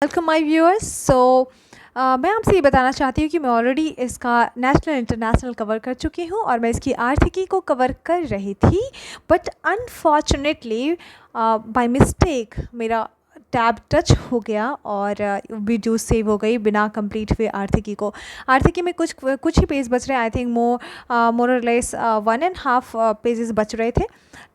Welcome my viewers. मैं आपसे ये बताना चाहती हूँ कि मैं ऑलरेडी इसका नेशनल इंटरनेशनल कवर कर चुकी हूँ और मैं इसकी आर्थिकी को कवर कर रही थी। बट अनफॉर्चुनेटली बाय मिस्टेक मेरा टैब टच हो गया और वीडियो सेव हो गई बिना कंप्लीट हुए आर्थिकी को। आर्थिकी में कुछ ही पेज बच रहे हैं। आई थिंक मोर और लेस 1.5 पेजेस बच रहे थे,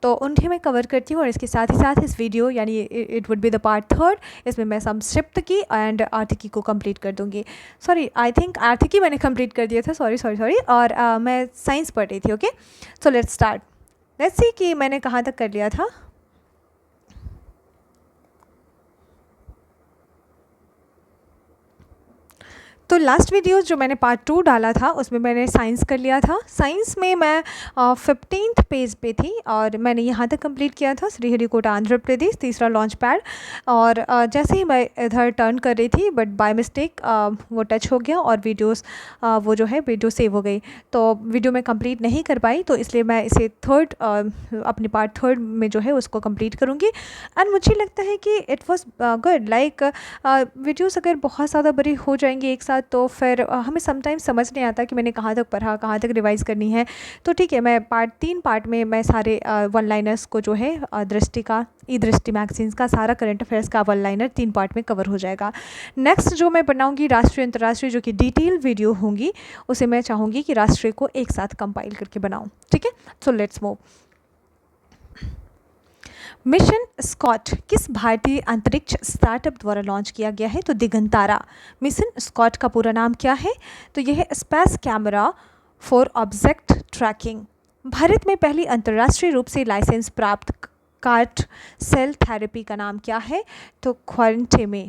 तो उन्हें मैं कवर करती हूँ और इसके साथ ही साथ इस वीडियो यानी it would be the part third, इसमें मैं संक्षिप्त की एंड आर्थिकी को कंप्लीट कर दूँगी। सॉरी, आई थिंक आर्थिकी मैंने कंप्लीट कर दिया था। Sorry sorry sorry. और मैं साइंस पढ़ रही थी। Okay, so let's start. Let's see कि मैंने कहाँ तक कर लिया था। तो लास्ट वीडियो जो मैंने पार्ट 2 डाला था उसमें मैंने साइंस कर लिया था। साइंस में मैं 15th पेज पे थी और मैंने यहाँ तक कंप्लीट किया था, श्रीहरिकोटा आंध्र प्रदेश, तीसरा लॉन्च पैड। और जैसे ही मैं इधर टर्न कर रही थी बट बाय मिस्टेक वो टच हो गया और वीडियोस वो जो है वीडियो सेव हो गई, तो वीडियो मैं कंप्लीट नहीं कर पाई। तो इसलिए मैं इसे थर्ड अपनी पार्ट थर्ड में जो है उसको कंप्लीट करूँगी। एंड मुझे लगता है कि it was good. Like videos अगर बहुत ज़्यादा बड़ी हो जाएंगी एक साथ तो फिर हमें समटाइम्स समझ नहीं आता कि मैंने कहाँ तक पढ़ा, कहाँ तक रिवाइज़ करनी है। तो ठीक है, मैं तीन पार्ट में मैं सारे वन लाइनर्स को जो है दृष्टि का, ई दृष्टि मैगजीन्स का सारा करंट अफेयर्स का वन लाइनर 3 पार्ट में कवर हो जाएगा। नेक्स्ट जो मैं बनाऊंगी राष्ट्रीय अंतर्राष्ट्रीय, जो कि डिटेल वीडियो होंगी, उसे मैं चाहूँगी कि राष्ट्रीय को एक साथ कंपाइल करके बनाऊँ। ठीक है, so let's move. Mission SCOT किस भारतीय अंतरिक्ष स्टार्टअप द्वारा लॉन्च किया गया है? तो दिगंतारा। मिशन स्कॉट का पूरा नाम क्या है? तो यह है space camera for object tracking. Bharat में पहली अंतर्राष्ट्रीय रूप से लाइसेंस प्राप्त कार्ट सेल थेरेपी का नाम क्या है? तो क्वारंटेमे।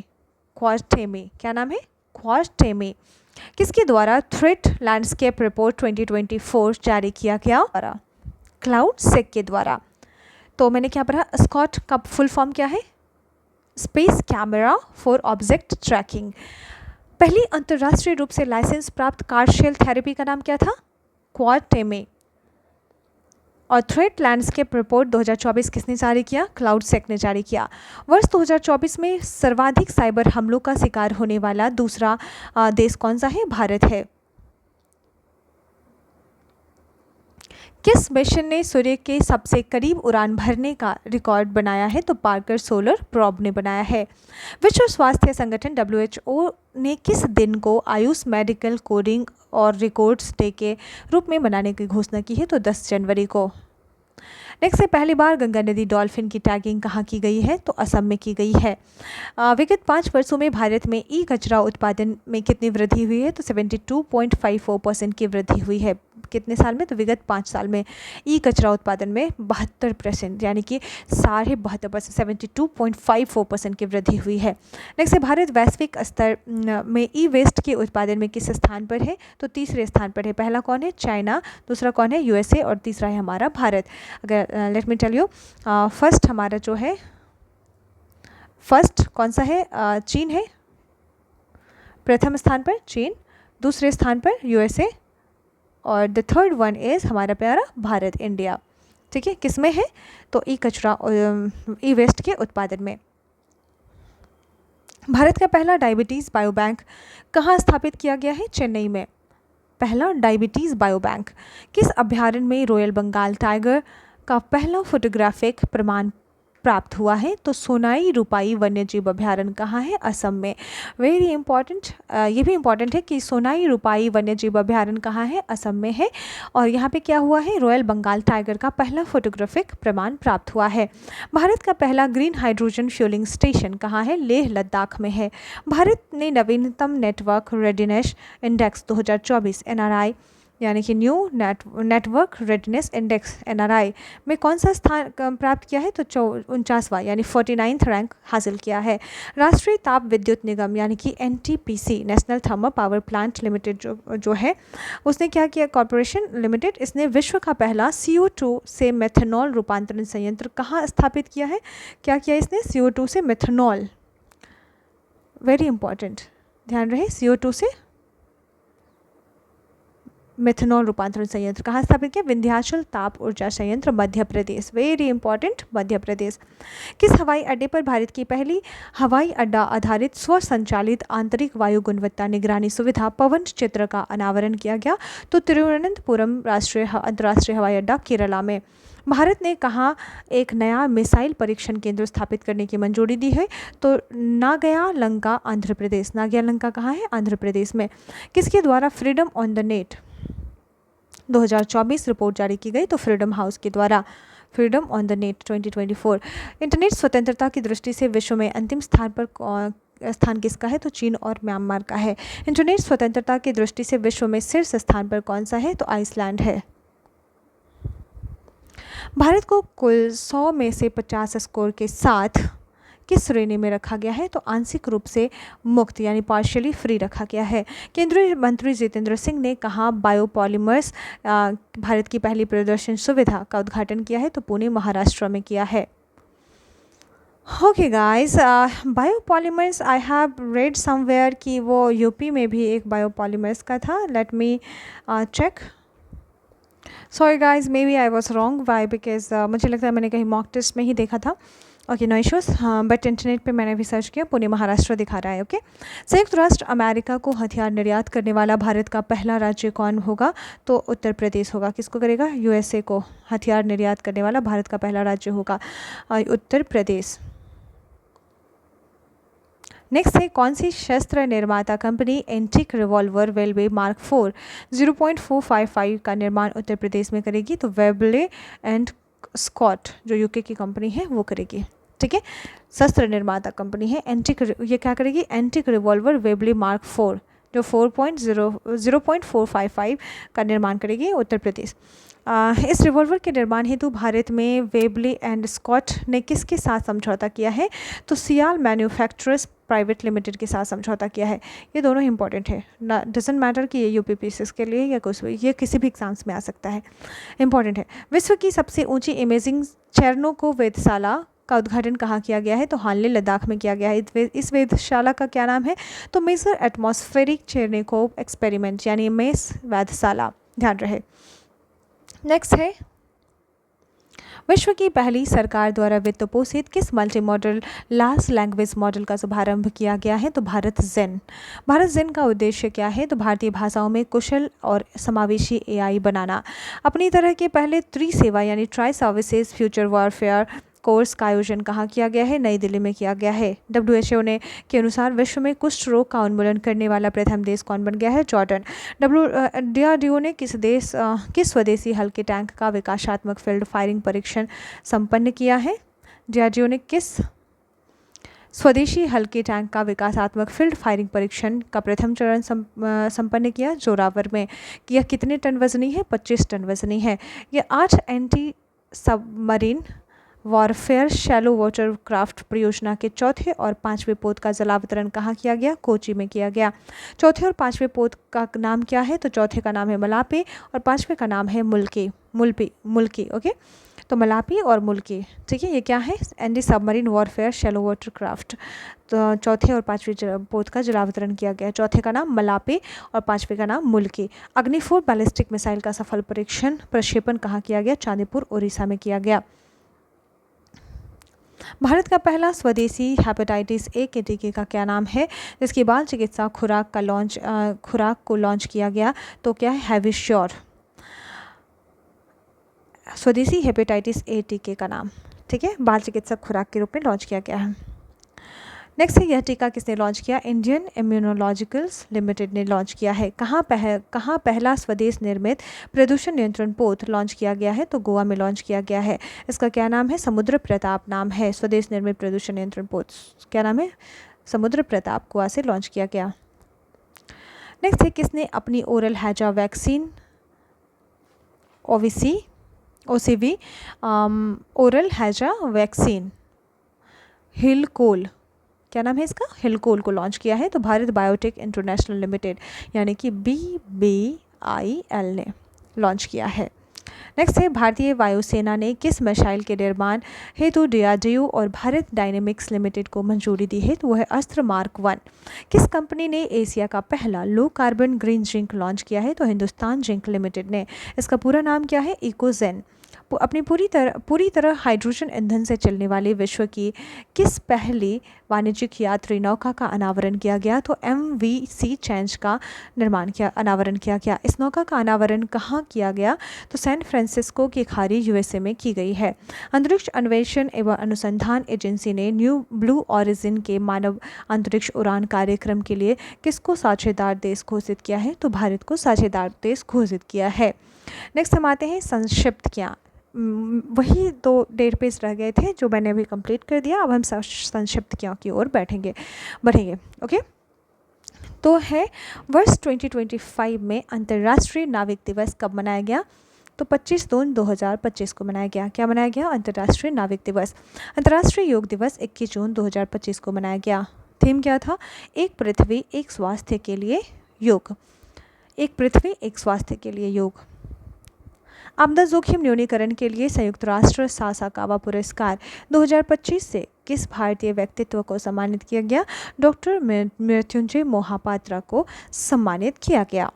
क्वारटेमे क्या नाम है? क्वारटेमे। किसके द्वारा थ्रेट लैंडस्केप रिपोर्ट 2024 जारी किया गया? क्लाउड सेक के द्वारा। तो मैंने क्या पढ़ा? स्कॉट का फुल फॉर्म क्या है? Space camera for object tracking. पहली अंतर्राष्ट्रीय रूप से लाइसेंस प्राप्त कार्शियल थेरेपी का नाम क्या था? क्वारटेमे। और थ्रेट लैंडस्केप रिपोर्ट 2024 किसने जारी किया? क्लाउड सेक ने जारी किया। वर्ष 2024 में सर्वाधिक साइबर हमलों का शिकार होने वाला दूसरा देश कौन सा है? भारत है। किस मिशन ने सूर्य के सबसे करीब उड़ान भरने का रिकॉर्ड बनाया है? तो पार्कर सोलर प्रोब ने बनाया है। विश्व स्वास्थ्य संगठन WHO ने किस दिन को आयुष मेडिकल कोडिंग और रिकॉर्ड्स डे के रूप में मनाने की घोषणा की है? तो 10 जनवरी को। नेक्स्ट है, पहली बार गंगा नदी डॉल्फिन की टैगिंग कहाँ की गई है? तो असम में की गई है। विगत 5 वर्षों में भारत में ई कचरा उत्पादन में कितनी वृद्धि हुई है? तो 72.54% की वृद्धि हुई है। कितने साल में? तो विगत 5 साल में ई कचरा उत्पादन में 72%, यानी कि 72.5%, 72.54% की वृद्धि हुई है। नेक्स्ट है, भारत वैश्विक स्तर में ई वेस्ट के उत्पादन में किस स्थान पर है? तो तीसरे स्थान पर है। पहला कौन है? चाइना, दूसरा कौन है? USA, और तीसरा है हमारा भारत। अगर let me tell you, first हमारा जो है, फर्स्ट कौन सा है? चीन है प्रथम स्थान पर, चीन। दूसरे स्थान पर USA, और द थर्ड वन इज़ हमारा प्यारा भारत, इंडिया। ठीक है, किस में है? तो ई कचरा, ई वेस्ट के उत्पादन में। भारत का पहला डायबिटीज़ बायोबैंक कहाँ स्थापित किया गया है? चेन्नई में। पहला डायबिटीज़ बायोबैंक। किस अभ्यारण्य में रॉयल बंगाल टाइगर का पहला फोटोग्राफिक प्रमाण प्राप्त हुआ है? तो सोनाई रूपाई वन्यजीव अभ्यारण्य कहाँ है? असम में। वेरी इंपॉर्टेंट, ये भी इंपॉर्टेंट है कि सोनाई रूपाई वन्यजीव अभ्यारण्य कहाँ है? असम में है। और यहाँ पे क्या हुआ है? रॉयल बंगाल टाइगर का पहला फोटोग्राफिक प्रमाण प्राप्त हुआ है। भारत का पहला ग्रीन हाइड्रोजन फ्यूलिंग स्टेशन कहाँ है? लेह लद्दाख में है। भारत ने नवीनतम नेटवर्क रेडिनेस इंडेक्स 2024 NRI, यानी कि new network redness index NRI में कौन सा स्थान प्राप्त किया है? तो 49वां, यानी 49th रैंक हासिल किया है। राष्ट्रीय ताप विद्युत निगम यानी कि NTPC, national thermal power plant limited जो है, उसने क्या किया? कॉरपोरेशन लिमिटेड, इसने विश्व का पहला CO2 से मेथनॉल रूपांतरण संयंत्र कहाँ स्थापित किया है? क्या किया इसने? CO2 से मेथनॉल। वेरी इंपॉर्टेंट, ध्यान रहे, CO2 से मिथेनॉल रूपांतरण संयंत्र कहाँ स्थापित किया? विंध्याचल ताप ऊर्जा संयंत्र, मध्य प्रदेश, वेरी इंपॉर्टेंट, मध्य प्रदेश। किस हवाई अड्डे पर भारत की पहली हवाई अड्डा आधारित स्व संचालित आंतरिक वायु गुणवत्ता निगरानी सुविधा पवन चित्र का अनावरण किया गया? तो तिरुवनंतपुरम अंतर्राष्ट्रीय हवाई अड्डा, केरला में। भारत ने कहाँ एक नया मिसाइल परीक्षण केंद्र स्थापित करने की मंजूरी दी है? तो नागयालंका, आंध्र प्रदेश। नागयालंका कहाँ है? आंध्र प्रदेश में। किसके द्वारा freedom on the net 2024 report जारी की गई? तो फ्रीडम हाउस के द्वारा। Freedom on the net 2024। Internet स्वतंत्रता की दृष्टि से विश्व में अंतिम स्थान किसका है? तो चीन और म्यांमार का है। इंटरनेट स्वतंत्रता की दृष्टि से विश्व में शीर्ष स्थान पर कौन सा है? तो आइसलैंड है। भारत को कुल 100 में से 50 स्कोर के साथ किस श्रेणी में रखा गया है? तो आंशिक रूप से मुक्त यानी पार्शियली फ्री रखा गया है। केंद्रीय मंत्री जितेंद्र सिंह ने कहा बायोपॉलिमर्स भारत की पहली प्रदर्शन सुविधा का उद्घाटन किया है? तो पुणे, महाराष्ट्र में किया है। Okay guys, biopolymers I have read somewhere कि वो यूपी में भी एक बायोपॉलिमर्स का था। Let me check. Sorry guys, maybe I was wrong. Why? Because मुझे लगता है मैंने कहीं मॉक टेस्ट में ही देखा था। Okay, no issues. हाँ, बट इंटरनेट पे मैंने भी सर्च किया, पुणे, महाराष्ट्र दिखा रहा है। ओके। संयुक्त राष्ट्र अमेरिका को हथियार निर्यात करने वाला भारत का पहला राज्य कौन होगा? तो उत्तर प्रदेश होगा। किसको करेगा? यूएसए को हथियार निर्यात करने वाला भारत का पहला राज्य होगा उत्तर प्रदेश। नेक्स्ट है, कौन सी शस्त्र निर्माता कंपनी एंटिक रिवॉल्वर वेल्बे मार्क 4 0.455 का निर्माण उत्तर प्रदेश में करेगी? तो वेबले एंड स्कॉट जो यूके की कंपनी है वो करेगी। ठीक है, शस्त्र निर्माता कंपनी है एंटिक, ये क्या करेगी? एंटिक रिवॉल्वर वेबले मार्क 4 जो 0.455 का निर्माण करेगी उत्तर प्रदेश। इस रिवॉल्वर के निर्माण हेतु भारत में वेबले एंड स्कॉट ने किसके साथ समझौता किया है? तो सियाल मैन्युफैक्चरर्स प्राइवेट लिमिटेड के साथ समझौता किया है। ये दोनों इंपॉर्टेंट है ना, डजेंट मैटर कि ये यूपीपीसीएस के लिए या कुछ, ये किसी भी एग्जाम्स में आ सकता है, इंपॉर्टेंट है। विश्व की सबसे ऊंची इमेजिंग चेरनोको वेधशाला का उद्घाटन कहाँ किया गया है? तो हाल लद्दाख में किया गया है। इस वेधशाला का क्या नाम है? तो मेजर एटमॉस्फेरिक चेरनोको एक्सपेरिमेंट यानी मेस वेधशाला, ध्यान रहे। नेक्स्ट है, विश्व की पहली सरकार द्वारा वित्त पोषित किस multi modal large language model का शुभारंभ किया गया है? तो भारत जेन। भारत जेन का उद्देश्य क्या है? तो भारतीय भाषाओं में कुशल और समावेशी एआई बनाना। अपनी तरह के पहले त्रिसेवा यानी tri services future warfare course का आयोजन कहाँ किया गया है? नई दिल्ली में किया गया है। WHO के अनुसार विश्व में कुष्ठ रोग का उन्मूलन करने वाला प्रथम देश कौन बन गया है? जॉर्डन। DRDO ने किस स्वदेशी हल्के टैंक का विकासात्मक फील्ड फायरिंग परीक्षण संपन्न किया है? DRDO ने किस स्वदेशी हल्के टैंक का विकासात्मक फील्ड फायरिंग परीक्षण का प्रथम चरण संपन्न किया? जोरावर में। यह कितने टन वजनी है? 25 टन वजनी है। यह 8 anti submarine warfare shallow water craft परियोजना के चौथे और पांचवें पोत का जलावतरण कहाँ किया गया? कोची में किया गया। चौथे और पांचवें पोत का नाम क्या है? तो चौथे का नाम है मलापी और पांचवें का नाम है मुल्की। ओके, तो मलापी और मुल्की। ठीक है, ये क्या है? Anti submarine warfare shallow water craft. तो चौथे और पांचवें पोत का जलावतरण किया गया। चौथे का नाम मलापी और पांचवें का नाम मुल्की। अग्नि 4 बैलिस्टिक मिसाइल का सफल प्रक्षेपण कहाँ किया गया? चांदीपुर, उड़ीसा में किया गया। भारत का पहला स्वदेशी हेपेटाइटिस ए के टीके का क्या नाम है? जिसकी बाल चिकित्सा खुराक को लॉन्च किया गया? तो क्या है? हैविश्योर। स्वदेशी हेपेटाइटिस ए टीके का नाम, ठीक है, बाल चिकित्सक खुराक के रूप में लॉन्च किया गया है। नेक्स्ट है, यह टीका किसने लॉन्च किया? इंडियन इम्यूनोलॉजिकल्स लिमिटेड ने लॉन्च किया है। कहाँ पहला स्वदेश निर्मित प्रदूषण नियंत्रण पोत लॉन्च किया गया है? तो गोवा में लॉन्च किया गया है। इसका क्या नाम है? समुद्र प्रताप नाम है। स्वदेश निर्मित प्रदूषण नियंत्रण पोत क्या नाम है? समुद्र प्रताप, गोवा से लॉन्च किया गया। नेक्स्ट है, किसने अपनी ओरल हैजा वैक्सीन OCV ओरल हैजा वैक्सीन हिलकोल, क्या नाम है इसका? हिलकोल को लॉन्च किया है? तो भारत बायोटेक इंटरनेशनल लिमिटेड यानी कि BBIL ने लॉन्च किया है। नेक्स्ट है भारतीय वायुसेना ने किस मिसाइल के निर्माण हेतु डीआरडीओ और भारत डायनेमिक्स लिमिटेड को मंजूरी दी है, तो वह है अस्त्र मार्क 1। किस कंपनी ने एशिया का पहला low carbon green zinc launch किया है, तो हिंदुस्तान जिंक लिमिटेड ने। इसका पूरा नाम क्या है, इकोजेन। अपनी पूरी तरह हाइड्रोजन ईंधन से चलने वाली विश्व की किस पहली वाणिज्यिक यात्री नौका का अनावरण किया गया, तो MVC चेंज का अनावरण किया गया। इस नौका का अनावरण कहाँ किया गया, तो सैन फ्रांसिस्को की खाड़ी USA में की गई है। अंतरिक्ष अन्वेषण एवं अनुसंधान एजेंसी ने न्यू ब्लू ऑरिजिन के मानव अंतरिक्ष उड़ान कार्यक्रम के लिए किसको साझेदार देश घोषित किया है, तो भारत को साझेदार देश घोषित किया है। नेक्स्ट हम आते हैं संक्षिप्त क्या। वही 2 डेढ़ पेज रह गए थे जो मैंने अभी कंप्लीट कर दिया। अब हम संक्षिप्त क्या की ओर बढ़ेंगे। ओके, तो है वर्ष 2025 में अंतर्राष्ट्रीय नाविक दिवस कब मनाया गया, तो 25 जून 2025 को मनाया गया। क्या मनाया गया, अंतर्राष्ट्रीय नाविक दिवस। अंतर्राष्ट्रीय योग दिवस 21 जून 2025 को मनाया गया। थीम क्या था, एक पृथ्वी एक स्वास्थ्य के लिए योग। एक पृथ्वी एक स्वास्थ्य के लिए योग। आपदा जोखिम न्यूनीकरण के लिए संयुक्त राष्ट्र सासाकावा पुरस्कार 2025 से किस भारतीय व्यक्तित्व को सम्मानित किया गया, डॉक्टर मृत्युंजय मोहापात्रा को सम्मानित किया गया।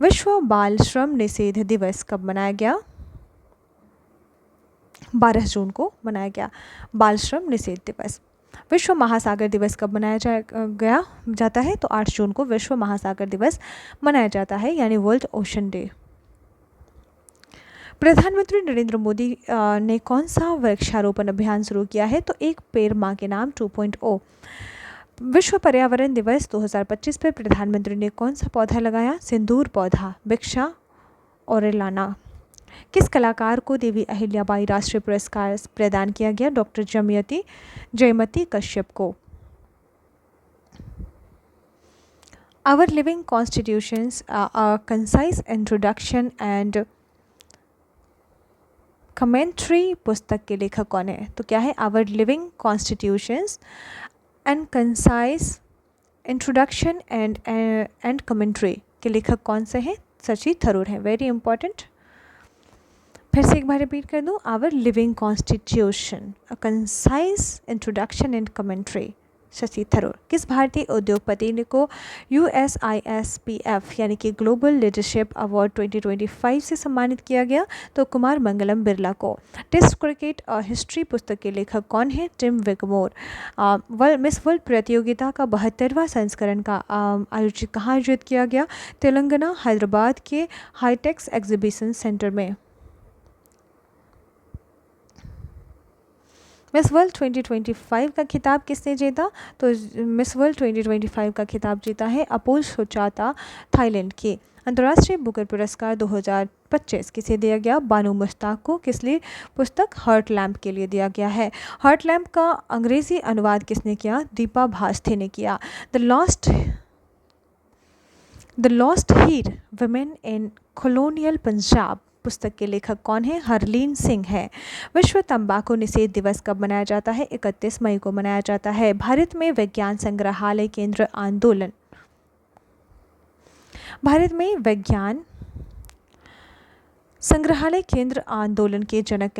विश्व बाल श्रम निषेध दिवस कब मनाया गया, 12 जून को मनाया गया बाल श्रम निषेध दिवस। विश्व महासागर दिवस कब मनाया जाता है, तो 8 जून को विश्व महासागर दिवस मनाया जाता है, यानी वर्ल्ड ओशन डे। प्रधानमंत्री नरेंद्र मोदी ने कौन सा वृक्षारोपण अभियान शुरू किया है, तो एक पेड़ मां के नाम 2.0। विश्व पर्यावरण दिवस 2025 पर प्रधानमंत्री ने कौन सा पौधा लगाया, सिंदूर पौधा, वृक्षा ओरेलाना। किस कलाकार को देवी अहिल्याबाई राष्ट्रीय पुरस्कार प्रदान किया गया, डॉक्टर जयमती कश्यप को। Our living constitutions a concise introduction and commentary पुस्तक के लेखक कौन है, तो क्या है, our living constitutions and concise introduction and commentary के लेखक कौन से हैं, शशि थरूर हैं। Very important. फिर से एक बार रिपीट कर दूं, our living constitution a concise introduction and commentary, Shashi Tharoor. किस भारतीय उद्योगपति ने को USISPF यानी कि ग्लोबल लीडरशिप अवार्ड 2025 से सम्मानित किया गया, तो कुमार मंगलम बिरला को। टेस्ट क्रिकेट हिस्ट्री पुस्तक के लेखक कौन है, टिम विगमोर। मिस वर्ल्ड प्रतियोगिता का 72वां संस्करण का कहाँ आयोजित किया गया, तेलंगाना हैदराबाद के हाईटेक्स एग्जीबिशन सेंटर में। मिस वर्ल्ड 2025 का खिताब किसने जीता, तो मिस वर्ल्ड 2025 का खिताब जीता है अपुल सुचाता, थाईलैंड की। अंतर्राष्ट्रीय बुकर पुरस्कार 2025 किसे दिया गया, बानू मुश्ताक को। किस लिए, पुस्तक हर्ट लैम्प के लिए दिया गया है। हर्ट लैम्प का अंग्रेजी अनुवाद किसने किया, दीपा भास्थे ने किया। The lost Heer women in colonial Punjab पुस्तक के लेखक कौन है, हरलीन सिंह है। विश्व तंबाकू निषेध दिवस कब मनाया जाता है, 31 मई को मनाया जाता है। भारत में विज्ञान संग्रहालय केंद्र आंदोलन, भारत में विज्ञान संग्रहालय केंद्र आंदोलन के जनक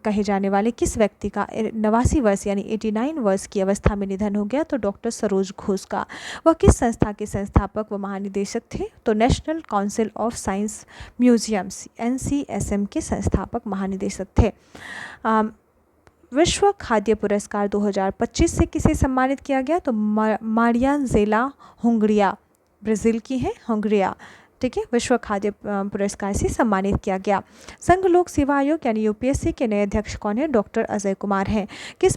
कहे जाने वाले किस व्यक्ति का 89 वर्ष यानी 89 वर्ष की अवस्था में निधन हो गया, तो डॉक्टर सरोज घोष का। वह किस संस्था के संस्थापक व महानिदेशक थे, तो national council of science museums NCSM के संस्थापक महानिदेशक थे। विश्व खाद्य पुरस्कार 2025 से किसे सम्मानित किया गया, तो मारिया ज़ेला हुंगरिया, ब्राज़ील की है हुंगरिया, ठीक है, विश्व खाद्य पुरस्कार से सम्मानित किया गया। संघ लोक सेवा आयोग यानी UPSC के नए अध्यक्ष कौन है, डॉक्टर अजय कुमार हैं। किस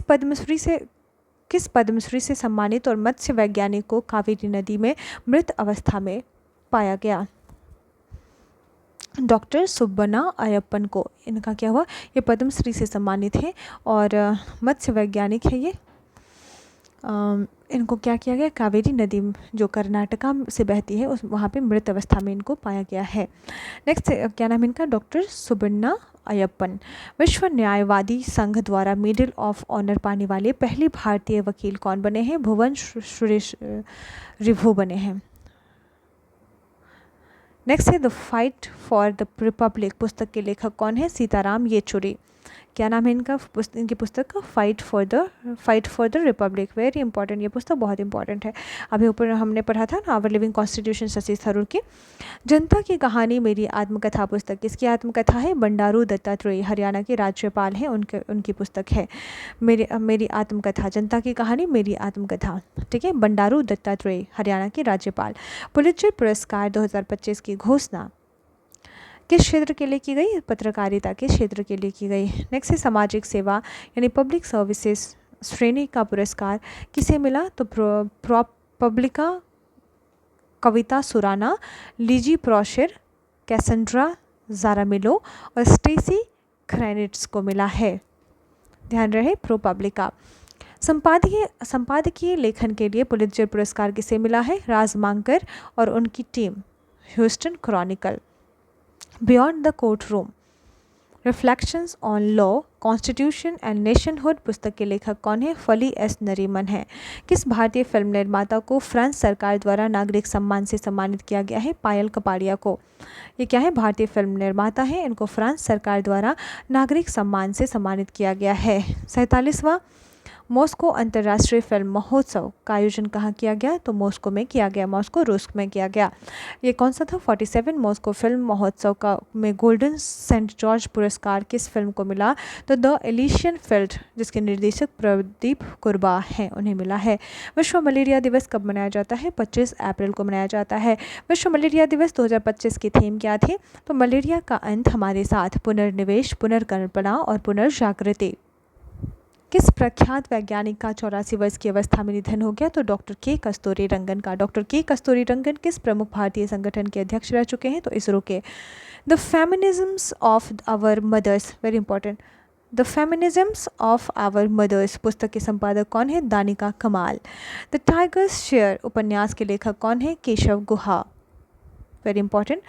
पद्मश्री से सम्मानित और मत्स्य वैज्ञानिक को कावेरी नदी में मृत अवस्था में पाया गया, डॉक्टर सुब्बना अयप्पन को। इनका क्या हुआ, ये पद्मश्री से सम्मानित है और मत्स्य वैज्ञानिक है ये। इनको क्या किया गया, कावेरी नदी जो कर्नाटका से बहती है उस वहाँ पे मृत अवस्था में इनको पाया गया है। नेक्स्ट क्या नाम इनका, डॉक्टर सुब्बना अयप्पन। विश्व न्यायवादी संघ द्वारा मेडल ऑफ ऑनर पाने वाले पहले भारतीय वकील कौन बने हैं, भुवन सुरेश रिभु बने हैं। नेक्स्ट है the fight for the Republic पुस्तक के लेखक कौन है? सीताराम येचुरी। क्या नाम है इनकी पुस्तक का? Fight for the Republic. Very important, ये पुस्तक बहुत इंपॉर्टेंट है। अभी ऊपर हमने पढ़ा था ना our living constitution, Shashi Tharoor की। जनता की कहानी मेरी आत्मकथा पुस्तक किसकी आत्मकथा है? बंडारू दत्तात्रेय, हरियाणा के राज्यपाल हैं, उनकी पुस्तक है मेरी आत्मकथा। जनता की कहानी मेरी आत्मकथा, ठीक है। बंडारू दत्तात्रेय, हरियाणा के राज्यपाल। पुलित्जर पुरस्कार 2025 की घोषणा किस क्षेत्र के लिए की गई? पत्रकारिता के क्षेत्र के लिए की गई। नेक्स्ट है सामाजिक सेवा यानी पब्लिक सर्विसेज श्रेणी का पुरस्कार किसे मिला? तो पब्लिका कविता सुराना, लीजी प्रोशर, कैसेंड्रा जारामिलो और स्टेसी क्रैनिट्स को मिला है। ध्यान रहे, प्रोपब्लिका। संपादकीय लेखन के लिए पुलित्जर पुरस्कार किसे मिला है? राज मांकर और उनकी team, Houston Chronicle. Beyond the court room, reflections on law, constitution and nationhood पुस्तक के लेखक कौन है? फली एस नरीमन है। किस भारतीय फिल्म निर्माता को फ्रांस सरकार द्वारा नागरिक सम्मान से सम्मानित किया गया है? पायल कपाड़िया को। ये क्या है? भारतीय फिल्म निर्माता है, इनको फ्रांस सरकार द्वारा नागरिक सम्मान से सम्मानित किया गया है। 47वां मॉस्को अंतर्राष्ट्रीय फिल्म महोत्सव का आयोजन कहाँ किया गया? तो मॉस्को में किया गया, मॉस्को रूस में किया गया। ये कौन सा था? 47 मॉस्को फिल्म महोत्सव का में गोल्डन सेंट जॉर्ज पुरस्कार किस फिल्म को मिला? तो द एलिशियन फील्ड, जिसके निर्देशक प्रदीप कुरबा हैं, उन्हें मिला है। विश्व मलेरिया दिवस कब मनाया जाता है? 25 अप्रैल को मनाया जाता है। विश्व मलेरिया दिवस 2025 की थीम क्या थी? तो मलेरिया का अंत हमारे साथ, पुनर्निवेश, पुनर्कल्पना और पुनर्जागृति। किस प्रख्यात वैज्ञानिक का 84 वर्ष की अवस्था में निधन हो गया? तो डॉक्टर के कस्तूरी रंगन का। डॉक्टर के कस्तूरी रंगन किस प्रमुख भारतीय संगठन के अध्यक्ष रह चुके हैं? तो इसरो के। The feminisms of our mothers, very important, the feminisms of our mothers पुस्तक के संपादक कौन है? दानिका कमाल। द टाइगर्स शेयर उपन्यास के लेखक कौन है? केशव गुहा। Very important.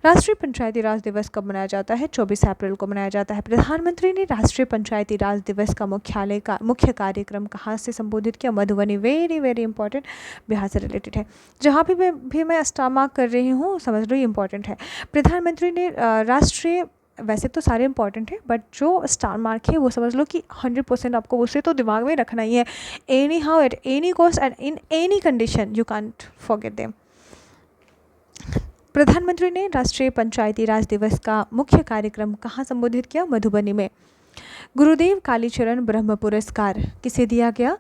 राष्ट्रीय पंचायती राज दिवस कब मनाया जाता है? 24 अप्रैल को मनाया जाता है। प्रधानमंत्री ने राष्ट्रीय पंचायती राज दिवस का मुख्य कार्यक्रम कहाँ से संबोधित किया? Madhubani. Very very important, Bihar से रिलेटेड है। जहाँ भी मैं स्टार मार्क कर रही हूँ, समझ लो ये इंपॉर्टेंट है। प्रधानमंत्री ने राष्ट्रीय, वैसे तो सारे इंपॉर्टेंट है बट जो स्टार मार्क है वो समझ लो कि 100% आपको उसे तो दिमाग में रखना ही है। Any how, at any cost and in any condition you can't forget them. प्रधानमंत्री ने राष्ट्रीय पंचायती राज दिवस का मुख्य कार्यक्रम कहाँ संबोधित किया? मधुबनी में। गुरुदेव कालीचरण ब्रह्म पुरस्कार किसे दिया गया?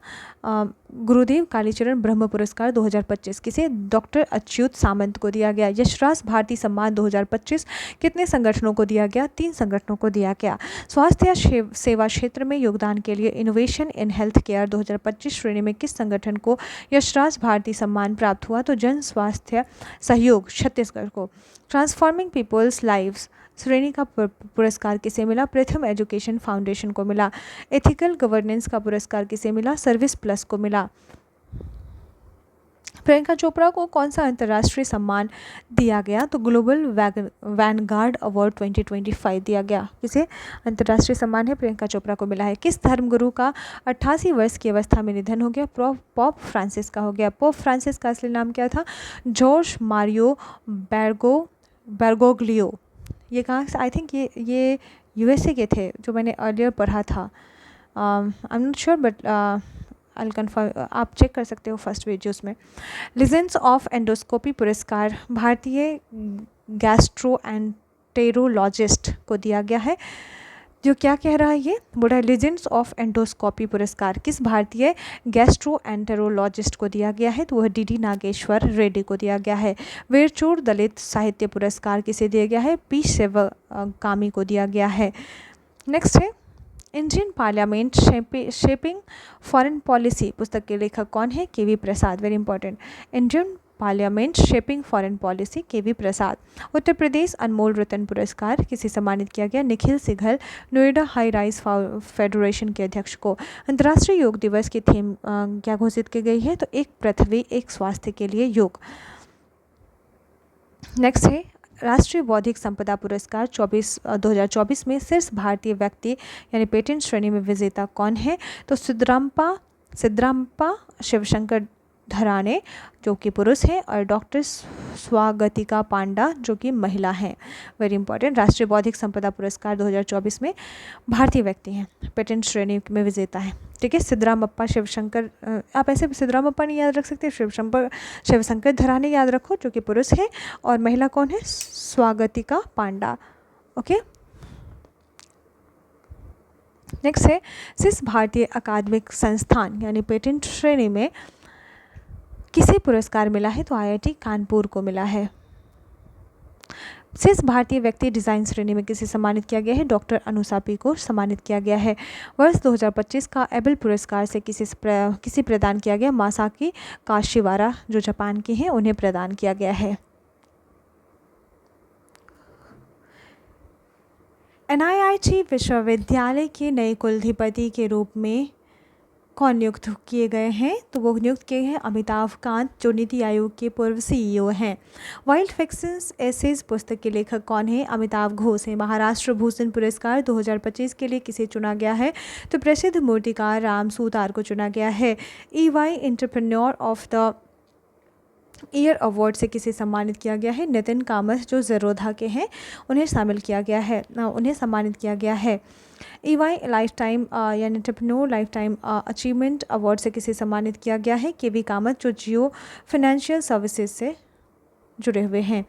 गुरुदेव कालीचरण ब्रह्म पुरस्कार 2025 किसे? डॉक्टर अच्युत सामंत को दिया गया। यशराज भारती सम्मान 2025 कितने संगठनों को दिया गया? 3 संगठनों को दिया गया। स्वास्थ्य या सेवा क्षेत्र में योगदान के लिए इनोवेशन इन हेल्थ केयर 2025 श्रेणी में किस संगठन को यशराज भारती सम्मान प्राप्त हुआ? तो जन स्वास्थ्य सहयोग छत्तीसगढ़ को। ट्रांसफॉर्मिंग पीपल्स लाइव्स श्रेणी का पुरस्कार किसे मिला? प्रथम एजुकेशन फाउंडेशन को मिला। एथिकल गवर्नेंस का पुरस्कार किसे मिला? सर्विस प्लस को मिला। प्रियंका चोपड़ा को कौन सा अंतर्राष्ट्रीय सम्मान दिया गया? तो ग्लोबल वैनगार्ड अवार्ड 2025 दिया गया। किसे अंतर्राष्ट्रीय सम्मान है? प्रियंका चोपड़ा को मिला है। किस धर्मगुरु का 88 वर्ष की अवस्था में निधन हो गया? पोप फ्रांसिस का हो गया। पोप फ्रांसिस का असली नाम क्या था? Jorge Mario Bergoglio. ये कहाँ से? आई थिंक ये यूएसए के थे, जो मैंने अर्लियर पढ़ा था। I am not sure but I confirm, आप चेक कर सकते हो फर्स्ट वीडियोस में। लीजेंड्स ऑफ एंडोस्कोपी पुरस्कार भारतीय गैस्ट्रोएंटेरोलॉजिस्ट को दिया गया है। जो क्या कह रहा है ये? बोल रहा है लीजेंड्स ऑफ एंडोस्कोपी पुरस्कार किस भारतीय गैस्ट्रोएंटेरोलॉजिस्ट को दिया गया है? तो वह डी नागेश्वर रेड्डी को दिया गया है। वीरचूर दलित साहित्य पुरस्कार किसे दिया गया है? पी शिवकामी को दिया गया है। नेक्स्ट है Indian Parliament shaping foreign policy पुस्तक के लेखक कौन है? K V. Prasad. Very important, Indian Parliament shaping foreign policy, K V. Prasad. Uttar Pradesh अनमोल रतन पुरस्कार किसे सम्मानित किया गया? Nikhil Singhal, Noida high rise federation के अध्यक्ष को। अंतर्राष्ट्रीय योग दिवस की थीम क्या घोषित की गई है? तो एक पृथ्वी एक स्वास्थ्य के लिए योग। नेक्स्ट है राष्ट्रीय बौद्धिक संपदा पुरस्कार 2024 में शीर्ष भारतीय व्यक्ति यानी पेटेंट श्रेणी में विजेता कौन है? तो सिद्धरामप्पा शिवशंकर धराने जो कि पुरुष हैं और डॉक्टर स्वागतिका पांडा जो कि महिला हैं। Very important. राष्ट्रीय बौद्धिक संपदा पुरस्कार 2024 में भारतीय व्यक्ति हैं, पेटेंट श्रेणी में विजेता है। ठीक है। सिद्धरामप्पा शिवशंकर, आप ऐसे सिद्धरामप्पा नहीं याद रख सकते, शिवशंकर धराने याद रखो जो कि पुरुष है, और महिला कौन है? स्वागतिका पांडा। ओके। नेक्स्ट है किस भारतीय अकादमिक संस्थान यानी पेटेंट श्रेणी में किसे पुरस्कार मिला है? तो IIT कानपुर को मिला है। किस भारतीय व्यक्ति डिज़ाइन श्रेणी में किसे सम्मानित किया गया है? डॉक्टर अनुसापी को सम्मानित किया गया है। वर्ष 2025 का एबल पुरस्कार से किसे प्रदान किया गया? मासाकी काशिवारा जो जापान की हैं उन्हें प्रदान किया गया है। NIIT विश्वविद्यालय के नए कुलाधिपति के रूप में कौन नियुक्त किए गए हैं? तो वो नियुक्त किए हैं अमिताभ कांत जो नीति आयोग के पूर्व CEO हैं। वाइल्ड फिक्शंस एसेज पुस्तक के लेखक कौन है? अमिताभ घोष हैं। महाराष्ट्र भूषण पुरस्कार 2025 के लिए किसे चुना गया है? तो प्रसिद्ध मूर्तिकार राम सूतार को चुना गया है। EY entrepreneur of the year award से किसे सम्मानित किया गया है? नितिन कामत जो ज़रोधा के हैं उन्हें सम्मानित किया गया है। EY लाइफ टाइम यानी entrepreneur life time achievement award से किसे सम्मानित किया गया है? KV कामत जो जियो फाइनेंशियल सर्विसेज से जुड़े हुए हैं।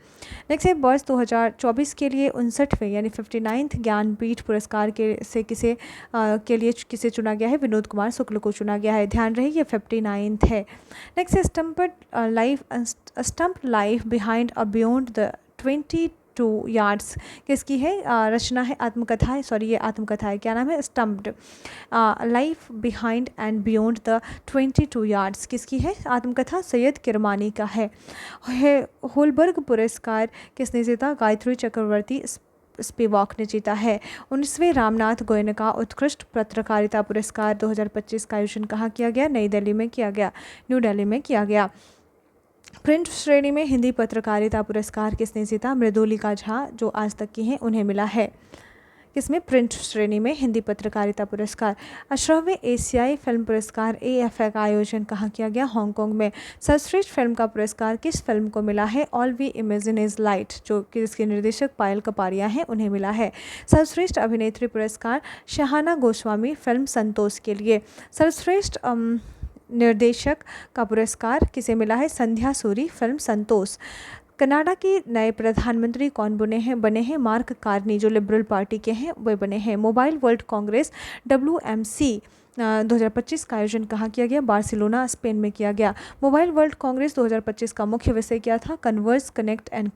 नेक्स्ट है वर्ष 2024 के लिए 59वें यानी 59th ज्ञानपीठ पुरस्कार के लिए किसे चुना गया है? विनोद कुमार शुक्ल को चुना गया है। ध्यान रहे ये 59th है। नेक्स्ट है stump life behind a beyond the 22 yards किसकी है? रचना है आत्मकथा, सॉरी ये आत्मकथा है, क्या नाम है? Stumped life behind and beyond the 22 yards किसकी है? आत्मकथा सैयद किरमानी का है। होलबर्ग पुरस्कार किसने जीता? गायत्री चक्रवर्ती स्पिवाक ने जीता है। 19वें रामनाथ गोयनका उत्कृष्ट पत्रकारिता पुरस्कार 2025 का आयोजन कहाँ किया गया? न्यू दिल्ली में किया गया। प्रिंट श्रेणी में हिंदी पत्रकारिता पुरस्कार किसने जीता? मृदुलिका झा जो आज तक की हैं उन्हें मिला है। किसमें? प्रिंट श्रेणी में हिंदी पत्रकारिता पुरस्कार। 18वें एशियाई फिल्म पुरस्कार AFI का आयोजन कहाँ किया गया? हांगकांग में। सर्वश्रेष्ठ फिल्म का पुरस्कार किस फिल्म को मिला है? All we imagine is light जो कि इसके निर्देशक पायल कपाड़िया हैं उन्हें मिला है। सर्वश्रेष्ठ अभिनेत्री पुरस्कार शहाना गोस्वामी फिल्म संतोष के लिए। सर्वश्रेष्ठ निर्देशक का पुरस्कार किसे मिला है? संध्या सूरी फिल्म संतोष। कनाडा के नए प्रधानमंत्री कौन बने हैं? मार्क कार्नी जो लिबरल पार्टी के हैं वे बने हैं। मोबाइल वर्ल्ड कांग्रेस WMC 2025 का आयोजन कहाँ किया गया? बार्सिलोना स्पेन में किया गया। मोबाइल वर्ल्ड कांग्रेस 2025 का मुख्य विषय क्या था? Converse connect and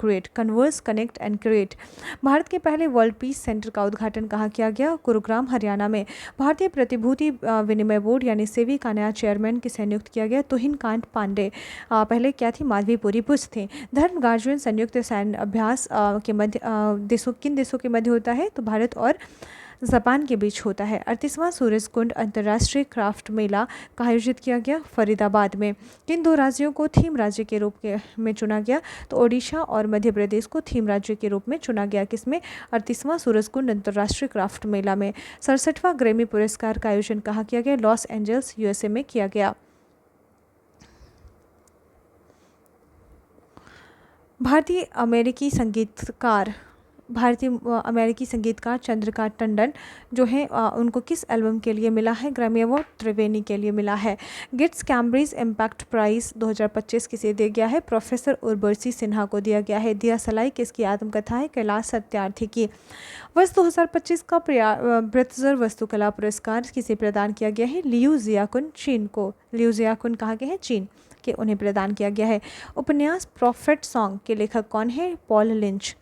create. Bharat के पहले वर्ल्ड पीस सेंटर का उद्घाटन कहाँ किया गया? गुरुग्राम हरियाणा में। भारतीय प्रतिभूति विनिमय बोर्ड यानी सेबी का नया चेयरमैन किसे नियुक्त किया गया? तुहिन कांत पांडे। पहले क्या थी? माधवीपुरी बुश थे। धर्म गार्जुन संयुक्त सैन्य अभ्यास के मध्य किन देशों के मध्य होता है? तो भारत और जापान के बीच होता है। 38वां सूरजकुंड अंतर्राष्ट्रीय क्राफ्ट मेला का आयोजित किया गया? फरीदाबाद में। किन दो राज्यों को थीम राज्य के रूप में चुना गया? तो ओडिशा और मध्य प्रदेश को थीम राज्य के रूप में चुना गया। किसमें? 38वां सूरजकुंड अंतर्राष्ट्रीय क्राफ्ट मेला में। 67वां ग्रैमी पुरस्कार का आयोजन कहाँ किया गया? लॉस एंजल्स USA में किया गया। भारतीय अमेरिकी संगीतकार चंद्रकांत टंडन जो है उनको किस एल्बम के लिए मिला है? ग्रैमी अवार्ड त्रिवेणी के लिए मिला है। गिट्स कैम्ब्रिज इम्पैक्ट प्राइज 2025 किसे दिया गया है? प्रोफेसर उर्वशी सिन्हा को दिया गया है। दिया सलाई किसकी आत्मकथा है? कैलाश सत्यार्थी की। वर्ष 2025 का ब्रित्जर वस्तुकला पुरस्कार किसे प्रदान किया गया है? लियू जियाकुन चीन को। लियू जियाकुन कहाँ के हैं? चीन के, उन्हें प्रदान किया गया है। उपन्यास प्रॉफिट सॉन्ग के लेखक कौन है? Paul lynch.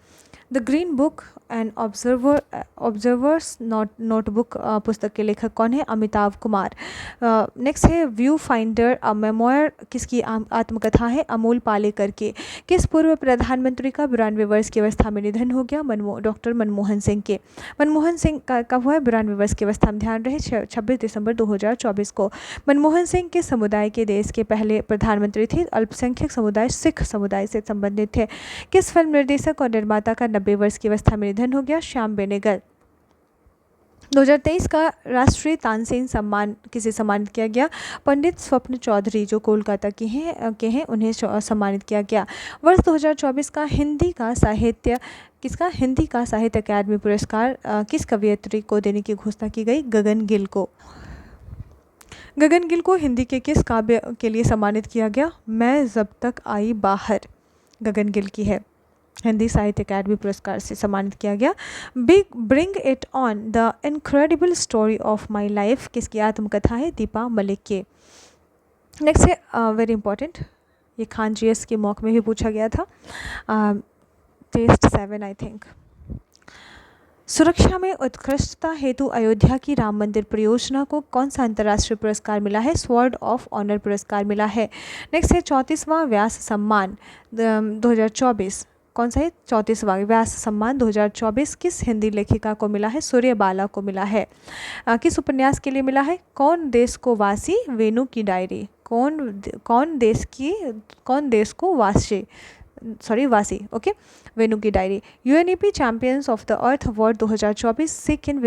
The green book and observers notebook पुस्तक के लेखक कौन है? अमिताभ कुमार। नेक्स्ट है व्यू फाइंडर अ मेमोयर किसकी आत्मकथा है? अमोल पालेकर के। किस पूर्व प्रधानमंत्री का 92 वर्ष की अवस्था में निधन हो गया? डॉक्टर मनमोहन सिंह के। मनमोहन सिंह का कब हुआ है? 92 वर्ष की अवस्था में। ध्यान रहे 26 दिसंबर 2024 को। मनमोहन सिंह किस समुदाय के देश के पहले प्रधानमंत्री थे? अल्पसंख्यक समुदाय सिख समुदाय से संबंधित थे। किस फिल्म निर्देशक और निर्माता का 90 वर्ष की अवस्था में निधन हो गया? श्याम बेनेगल। 2023 का राष्ट्रीय तानसेन सम्मान किसे सम्मानित किया गया? पंडित स्वप्न चौधरी जो कोलकाता के हैं उन्हें सम्मानित किया गया। वर्ष 2024 का हिंदी का साहित्य अकादमी पुरस्कार किस कवयित्री को देने की घोषणा की गई? गगन गिल को। गगन गिल को हिंदी के किस काव्य के लिए सम्मानित किया गया? मैं जब तक आई बाहर गगन गिल की है, हिंदी साहित्य अकादमी पुरस्कार से सम्मानित किया गया। Bring it on the incredible story of my life किसकी आत्मकथा है? दीपा मलिक के। नेक्स्ट है वेरी इंपॉर्टेंट, ये खान जीएस के मॉक में भी पूछा गया था, टेस्ट 7 आई थिंक। सुरक्षा में उत्कृष्टता हेतु अयोध्या की राम मंदिर परियोजना को कौन सा अंतर्राष्ट्रीय पुरस्कार मिला है? स्वॉर्ड ऑफ ऑनर पुरस्कार मिला है। नेक्स्ट है 34वां व्यास सम्मान 2024 कौन सा है? 34वां व्यास सम्मान 2024 किस हिंदी लेखिका को मिला है? सूर्यबाला को मिला है। किस उपन्यास के लिए मिला है? कौन देश को वासी? वेणु की डायरी। कौन देश को वासी ओके, वेणु की diary. UNEP champions of the earth award 2024 से कितने